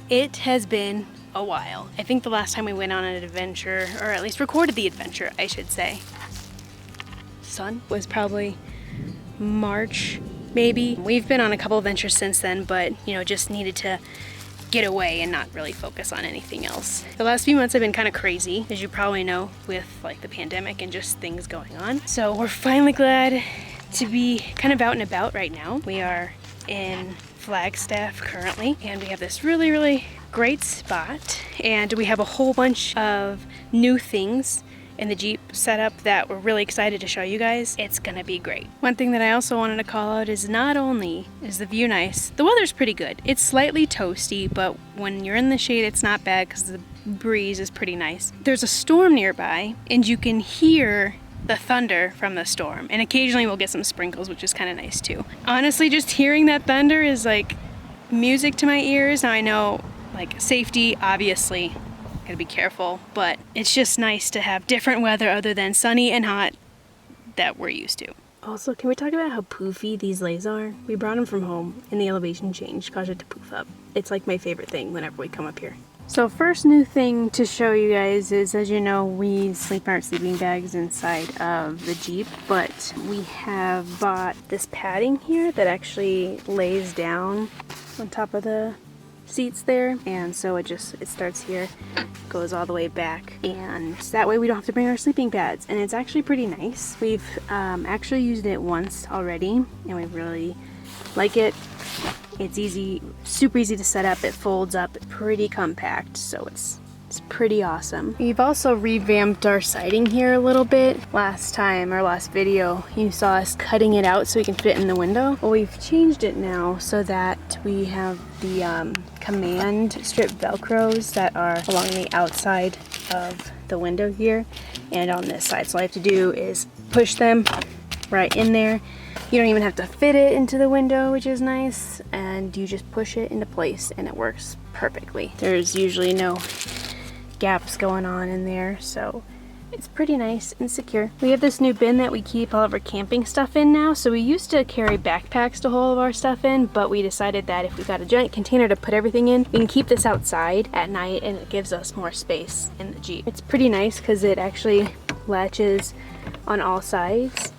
It has been a while. I think the last time we went on an adventure, or at least recorded the adventure, I should say, was probably March, maybe. We've been on a couple adventures since then, but you know, just needed to get away and not really focus on anything else. The last few months have been kind of crazy, as you probably know, with like the pandemic and just things going on. So we're finally glad to be kind of out and about right now. We are in Flagstaff currently, and we have this really great spot, and we have a whole bunch of new things in the Jeep setup that we're really excited to show you guys. It's gonna be great. One thing that I also wanted to call out is not only is the view nice, the weather's pretty good. It's slightly toasty, but when you're in the shade, it's not bad because the breeze is pretty nice. There's a storm nearby, and you can hear the thunder from the storm, and occasionally we'll get some sprinkles, which is kind of nice too. Honestly, just hearing that thunder is like music to my ears. Now I know, like, safety, obviously, gotta be careful, but it's just nice to have different weather other than sunny and hot that we're used to. Also, can we talk about how poofy these leis are? We brought them from home, and the elevation change caused it to poof up. It's like my favorite thing whenever we come up here. So first new thing to show you guys is, as you know, we sleep in our sleeping bags inside of the Jeep, but we have bought this padding here that actually lays down on top of the seats there, and so it starts here, goes all the way back, and that way we don't have to bring our sleeping pads, and it's actually pretty nice. We've actually used it once already, and we really like it. It's easy, super easy to set up. It folds up, pretty compact, so it's pretty awesome. We've also revamped our siding here a little bit. Last video, you saw us cutting it out so we can fit in the window. Well, we've changed it now so that we have the command strip Velcros that are along the outside of the window here and on this side. So all I have to do is push them right in there. You don't even have to fit it into the window, which is nice, and you just push it into place and it works perfectly. There's usually no gaps going on in there, so it's pretty nice and secure. We have this new bin that we keep all of our camping stuff in now. So we used to carry backpacks to hold all of our stuff in, but we decided that if we got a giant container to put everything in, we can keep this outside at night and it gives us more space in the Jeep. It's pretty nice because it actually latches on all sides,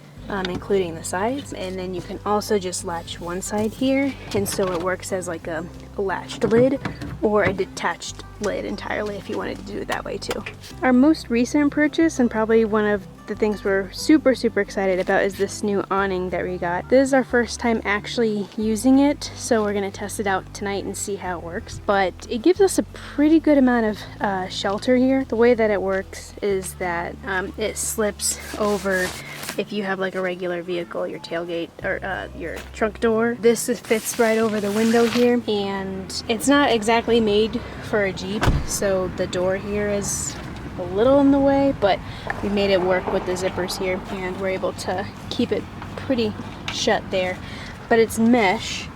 including the sides, and then you can also just latch one side here, and so it works as like a latched lid or a detached lid entirely if you wanted to do it that way too. Our most recent purchase, and probably one of the things we're super excited about, is this new awning that we got. This is our first time actually using it, so we're gonna test it out tonight and see how it works. But it gives us a pretty good amount of shelter here. The way that it works is that it slips over if you have like a regular vehicle, your tailgate or your trunk door. This fits right over the window here, and it's not exactly made for a Jeep, so the door here is a little in the way, but we made it work with the zippers here, and we're able to keep it pretty shut there. But it's mesh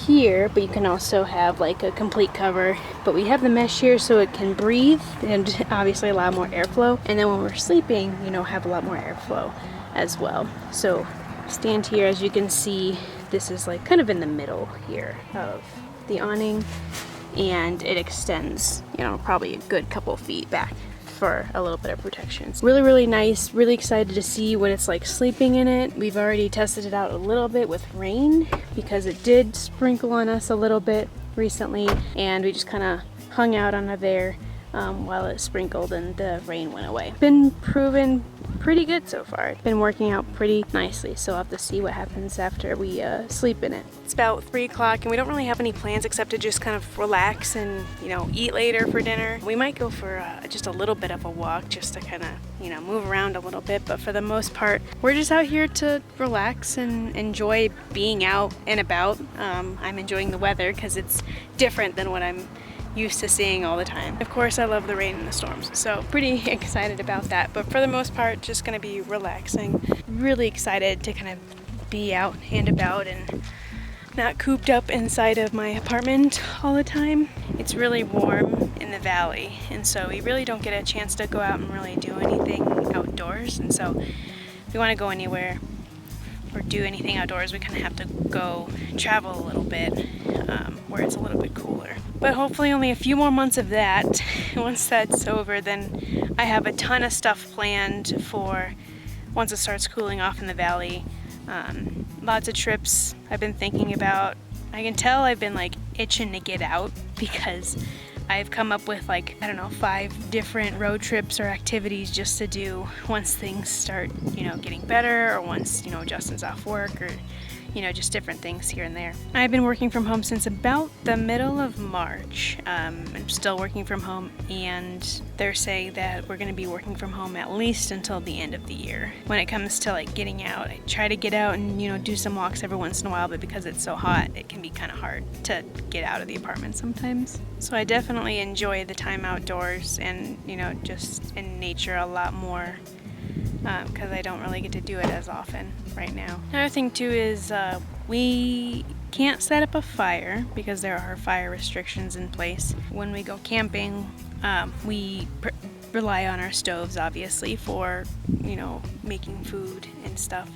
here, but you can also have like a complete cover, but we have the mesh here so it can breathe and obviously allow more airflow, and then when we're sleeping, you know, have a lot more airflow as well. So stand here, as you can see, this is like kind of in the middle here of the awning, and it extends, you know, probably a good couple feet back for a little bit of protection. It's really nice, really excited to see what it's like sleeping in it. We've already tested it out a little bit with rain because it did sprinkle on us a little bit recently, and we just kind of hung out under there while it sprinkled and the rain went away. Been proven pretty good so far. It's been working out pretty nicely, so I'll have to see what happens after we sleep in it. It's about 3 o'clock and we don't really have any plans except to just kind of relax and, you know, eat later for dinner. We might go for just a little bit of a walk just to kind of, you know, move around a little bit, but for the most part, we're just out here to relax and enjoy being out and about. I'm enjoying the weather because it's different than what I'm used to seeing all the time. Of course, I love the rain and the storms, so pretty excited about that, but for the most part, just gonna be relaxing. Really excited to kind of be out and about and not cooped up inside of my apartment all the time. It's really warm in the valley, and so we really don't get a chance to go out and really do anything outdoors, and so if we want to go anywhere or do anything outdoors, we kind of have to go travel a little bit. where it's a little bit cooler. But hopefully only a few more months of that. Once that's over, then I have a ton of stuff planned for once it starts cooling off in the valley. Lots of trips I've been thinking about. I can tell I've been like itching to get out because I've come up with like, I don't know, 5 different road trips or activities just to do once things start, getting better, or once, Justin's off work, or, just different things here and there. I've been working from home since about the middle of March. I'm still working from home, and they're saying that we're going to be working from home at least until the end of the year. When it comes to like getting out, I try to get out and, do some walks every once in a while, but because it's so hot, it can be kind of hard to get out of the apartment sometimes. So I definitely enjoy the time outdoors and, just in nature a lot more. Because I don't really get to do it as often right now. Another thing too is we can't set up a fire because there are fire restrictions in place. When we go camping, we rely on our stoves obviously for, making food and stuff.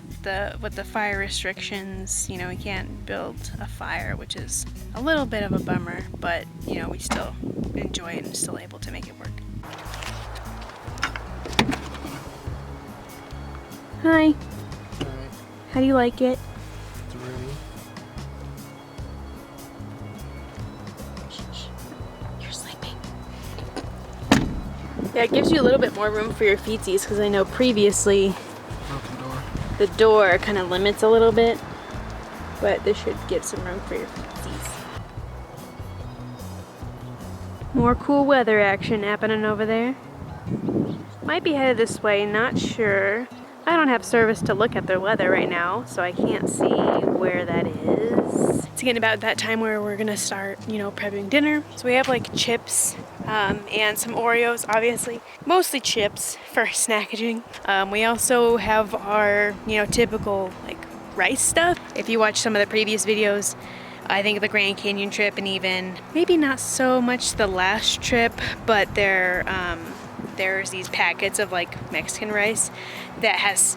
With the fire restrictions, we can't build a fire, which is a little bit of a bummer, but we still enjoy it and still able to make it work. Hi. Hi. How do you like it? 3. You're sleeping. Yeah, it gives you a little bit more room for your feetsies because I know previously the door kind of limits a little bit, but this should give some room for your feetsies. More cool weather action happening over there. Might be headed this way, not sure. I don't have service to look at the weather right now, so I can't see where that is. It's getting about that time where we're gonna start, prepping dinner. So we have like chips and some Oreos, obviously. Mostly chips for snackaging. We also have our, typical like rice stuff. If you watch some of the previous videos, I think the Grand Canyon trip, and even maybe not so much the last trip, but there's these packets of like Mexican rice that has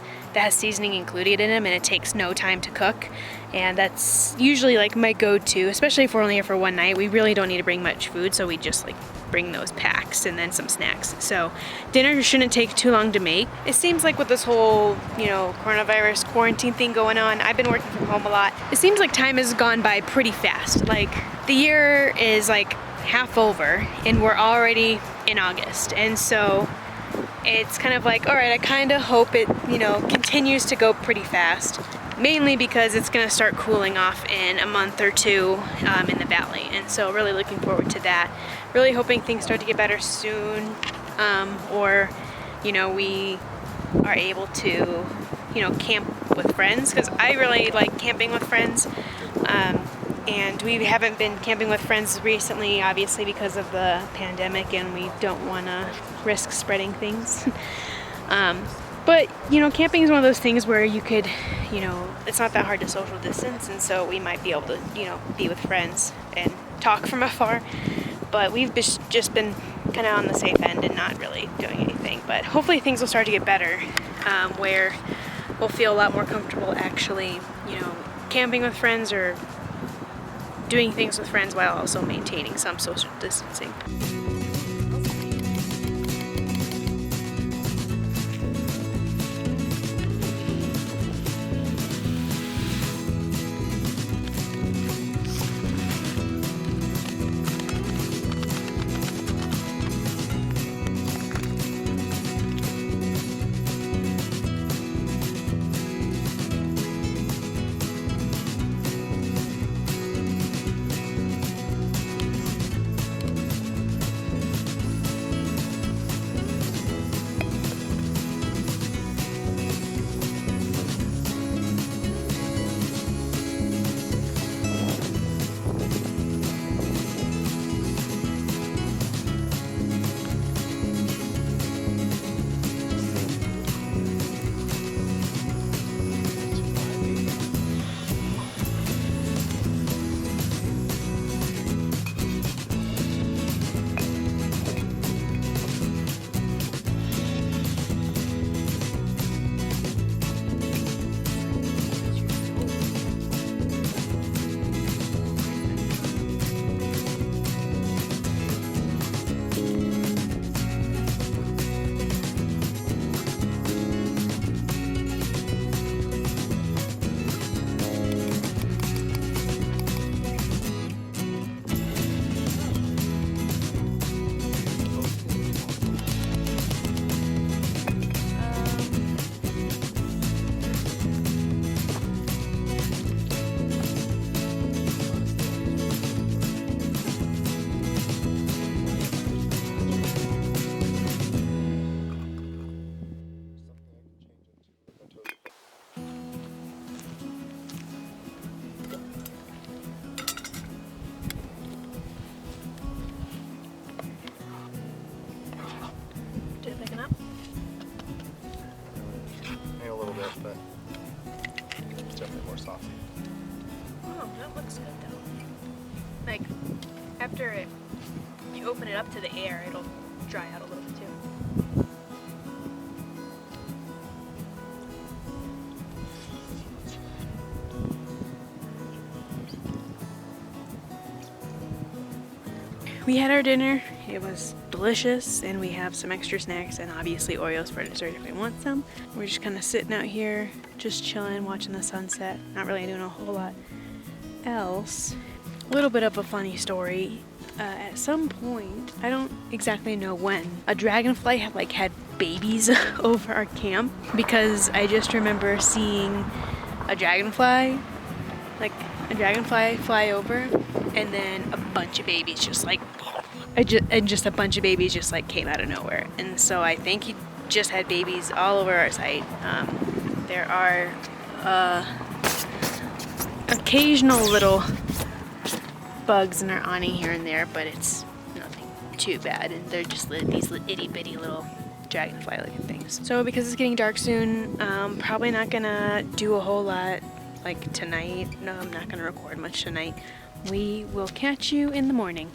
seasoning included in them, and it takes no time to cook, and that's usually like my go-to, especially if we're only here for one night. We really don't need to bring much food, so we just like bring those packs and then some snacks. So dinner shouldn't take too long to make. It seems like with this whole coronavirus quarantine thing going on, I've been working from home a lot. It seems like time has gone by pretty fast. Like the year is like half over and we're already in August, and so it's kind of like, all right, I kind of hope it continues to go pretty fast, mainly because it's going to start cooling off in a month or two in the valley, and so really looking forward to that. Really hoping things start to get better soon, or we are able to camp with friends, because I really like camping with friends. And we haven't been camping with friends recently, obviously, because of the pandemic, and we don't want to risk spreading things. But, camping is one of those things where you could, it's not that hard to social distance, and so we might be able to, be with friends and talk from afar. But we've just been kind of on the safe end and not really doing anything. But hopefully things will start to get better, where we'll feel a lot more comfortable actually, camping with friends or doing things with friends while also maintaining some social distancing. or soft. Oh, that looks good though. Like, after you open it up to the air, it'll dry out a little bit too. We had our dinner, it was delicious, and we have some extra snacks and obviously Oreos for dessert if we want some. We're just kind of sitting out here, just chilling, watching the sunset, not really doing a whole lot else. A little bit of a funny story. At some point, I don't exactly know when, a dragonfly had babies over our camp, because I just remember seeing a dragonfly fly over, and then a bunch of babies just a bunch of babies just came out of nowhere. And so I think he just had babies all over our site. There are occasional little bugs in our awning here and there, but it's nothing too bad, and they're just these itty bitty little dragonfly looking things. So because it's getting dark soon, probably not gonna do a whole lot tonight. No, I'm not gonna record much tonight. We will catch you in the morning.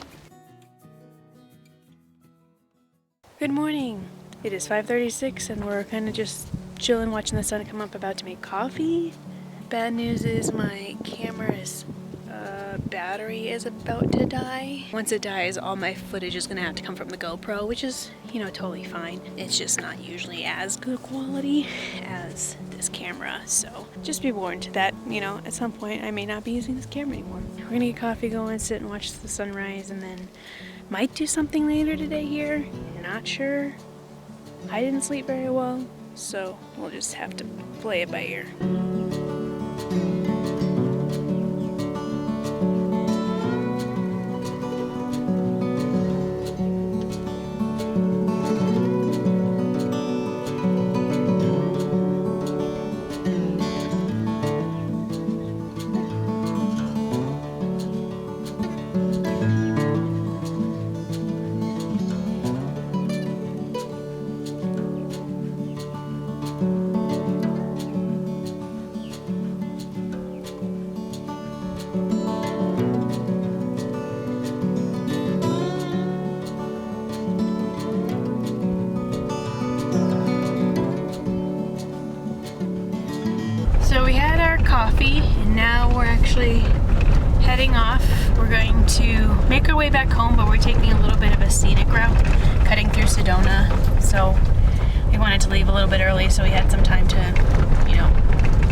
Good morning. It is 5:36 and we're kind of just chilling, watching the sun come up, about to make coffee. Bad news is my camera's battery is about to die. Once it dies, all my footage is gonna have to come from the GoPro, which is, totally fine. It's just not usually as good quality as this camera, so just be warned that, at some point I may not be using this camera anymore. We're gonna get coffee going, sit and watch the sunrise, and then might do something later today here. Not sure. I didn't sleep very well, so we'll just have to play it by ear. So we had our coffee and now we're actually heading off. We're going to make our way back home, but we're taking a little bit of a scenic route, cutting through Sedona. So we wanted to leave a little bit early so we had some time to,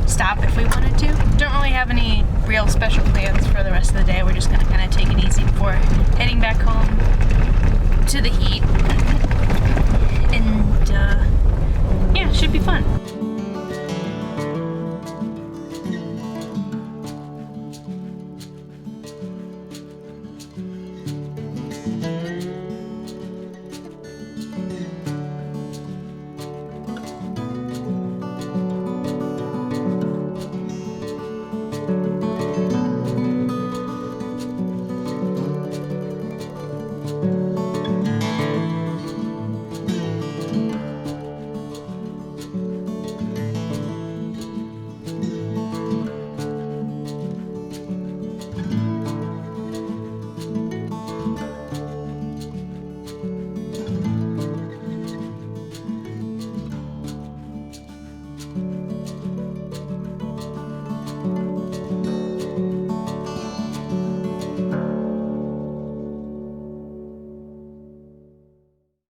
stop if we wanted to. Don't really have any real special plans for the rest of the day. We're just gonna kind of take it easy before heading back home to the heat. And